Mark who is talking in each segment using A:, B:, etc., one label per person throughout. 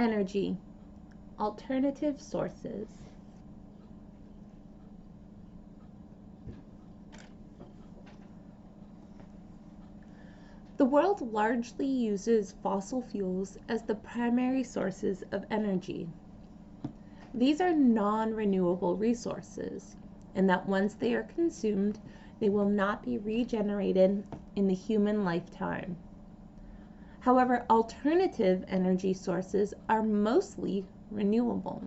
A: Energy, alternative sources. The world largely uses fossil fuels as the primary sources of energy. These are non-renewable resources, and that once they are consumed, they will not be regenerated in the human lifetime. However, alternative energy sources are mostly renewable.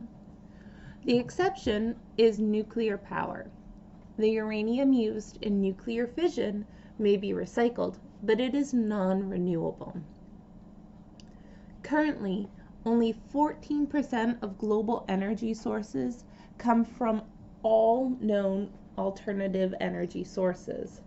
A: The exception is nuclear power. The uranium used in nuclear fission may be recycled, but it is non-renewable. Currently, only 14% of global energy sources come from all known alternative energy sources.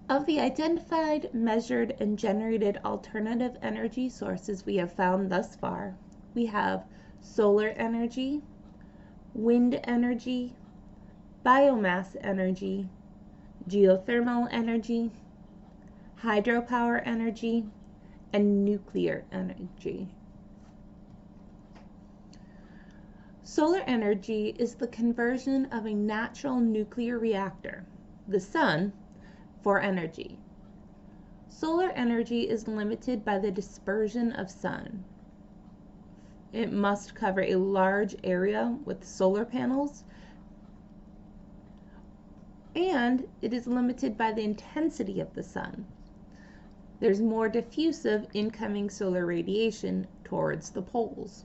A: Of the identified, measured, and generated alternative energy sources we have found thus far, we have solar energy, wind energy, biomass energy, geothermal energy, hydropower energy, and nuclear energy. Solar energy is the conversion of a natural nuclear reactor, the sun, for energy. Solar energy is limited by the dispersion of sun. It must cover a large area with solar panels, and it is limited by the intensity of the sun. There's more diffusive incoming solar radiation towards the poles.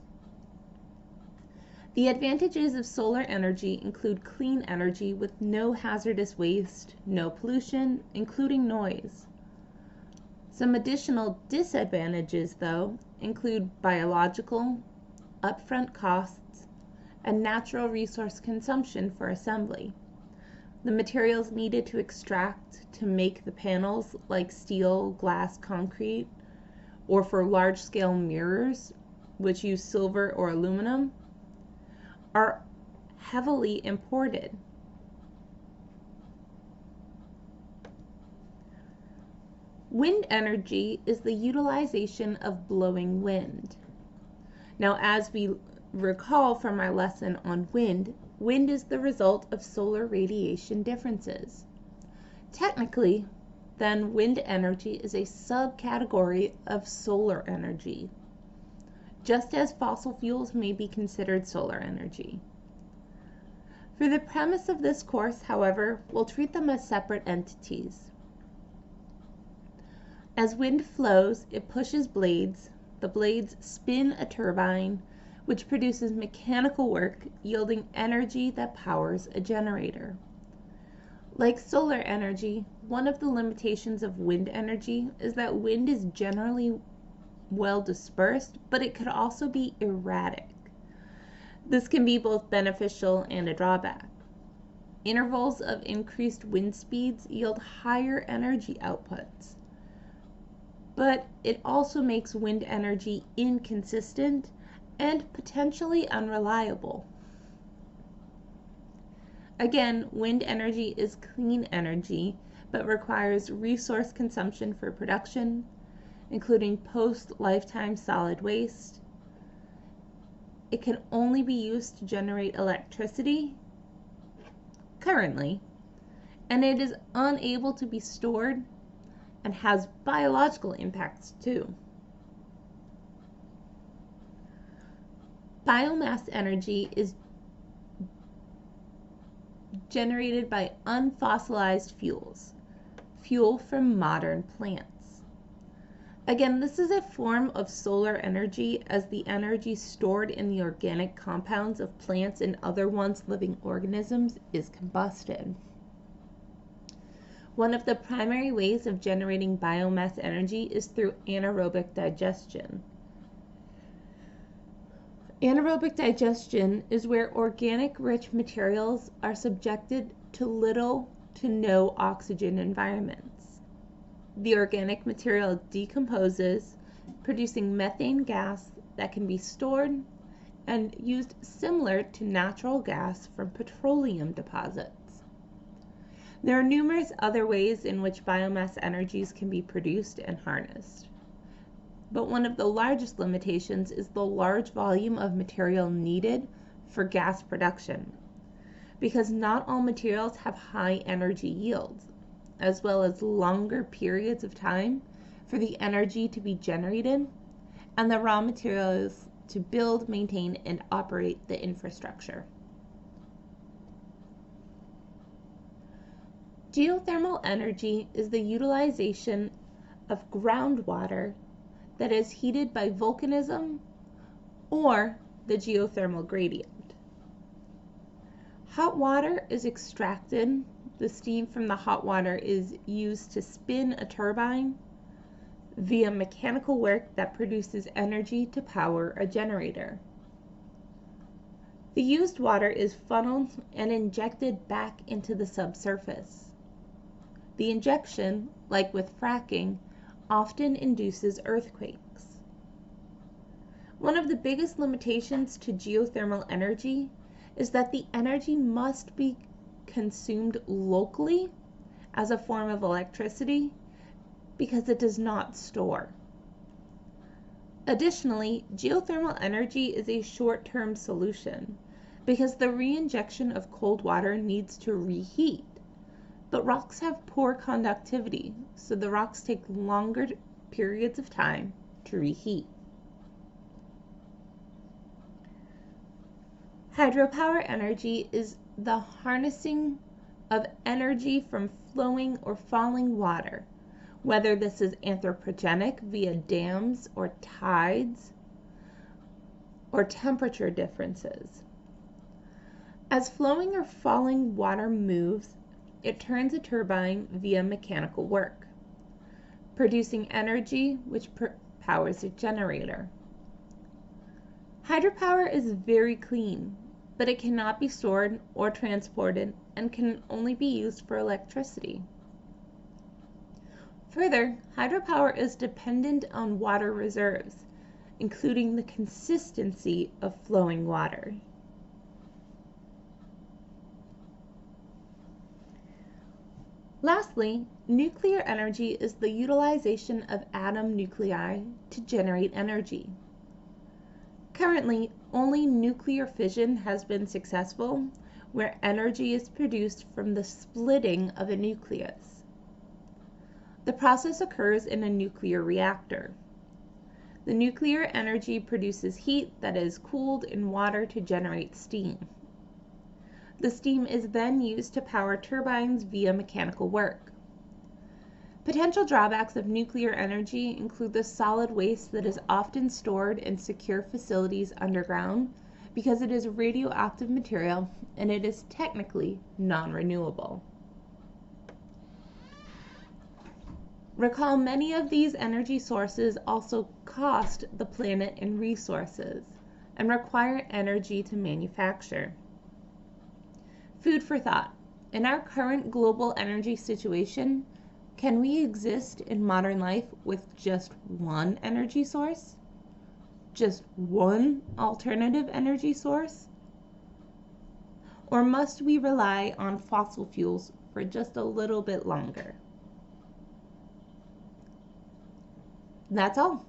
A: The advantages of solar energy include clean energy with no hazardous waste, no pollution, including noise. Some additional disadvantages, though, include biological, upfront costs, and natural resource consumption for assembly. The materials needed to extract to make the panels, like steel, glass, concrete, or for large-scale mirrors, which use silver or aluminum, are heavily imported. Wind energy is the utilization of blowing wind. Now, as we recall from our lesson on wind, wind is the result of solar radiation differences. Technically, then, wind energy is a subcategory of solar energy, just as fossil fuels may be considered solar energy. For the premise of this course, however, we'll treat them as separate entities. As wind flows, it pushes blades. The blades spin a turbine, which produces mechanical work, yielding energy that powers a generator. Like solar energy, one of the limitations of wind energy is that wind is generally well dispersed, but it could also be erratic. This can be both beneficial and a drawback. Intervals of increased wind speeds yield higher energy outputs, but it also makes wind energy inconsistent and potentially unreliable. Again, wind energy is clean energy, but requires resource consumption for production, including post-lifetime solid waste. It can only be used to generate electricity currently, and it is unable to be stored and has biological impacts too. Biomass energy is generated by unfossilized fuels, fuel from modern plants. Again, this is a form of solar energy, as the energy stored in the organic compounds of plants and other once living organisms is combusted. One of the primary ways of generating biomass energy is through anaerobic digestion. Anaerobic digestion is where organic-rich materials are subjected to little to no oxygen environments. The organic material decomposes, producing methane gas that can be stored and used similar to natural gas from petroleum deposits. There are numerous other ways in which biomass energies can be produced and harnessed. But one of the largest limitations is the large volume of material needed for gas production, because not all materials have high energy yields, as well as longer periods of time for the energy to be generated and the raw materials to build, maintain, and operate the infrastructure. Geothermal energy is the utilization of groundwater that is heated by volcanism or the geothermal gradient. Hot water is extracted. The steam from the hot water is used to spin a turbine via mechanical work that produces energy to power a generator. The used water is funneled and injected back into the subsurface. The injection, like with fracking, often induces earthquakes. One of the biggest limitations to geothermal energy is that the energy must be consumed locally as a form of electricity because it does not store. Additionally, geothermal energy is a short-term solution because the reinjection of cold water needs to reheat. But rocks have poor conductivity, so the rocks take longer periods of time to reheat. Hydropower energy is the harnessing of energy from flowing or falling water, whether this is anthropogenic via dams or tides or temperature differences. As flowing or falling water moves, it turns a turbine via mechanical work, producing energy which powers a generator. Hydropower is very clean, but it cannot be stored or transported and can only be used for electricity. Further, hydropower is dependent on water reserves, including the consistency of flowing water. Lastly, nuclear energy is the utilization of atom nuclei to generate energy. Currently, only nuclear fission has been successful, where energy is produced from the splitting of a nucleus. The process occurs in a nuclear reactor. The nuclear energy produces heat that is cooled in water to generate steam. The steam is then used to power turbines via mechanical work. Potential drawbacks of nuclear energy include the solid waste that is often stored in secure facilities underground because it is radioactive material and it is technically non-renewable. Recall, many of these energy sources also cost the planet in resources and require energy to manufacture. Food for thought. In our current global energy situation, can we exist in modern life with just one energy source? Just one alternative energy source? Or must we rely on fossil fuels for just a little bit longer? That's all.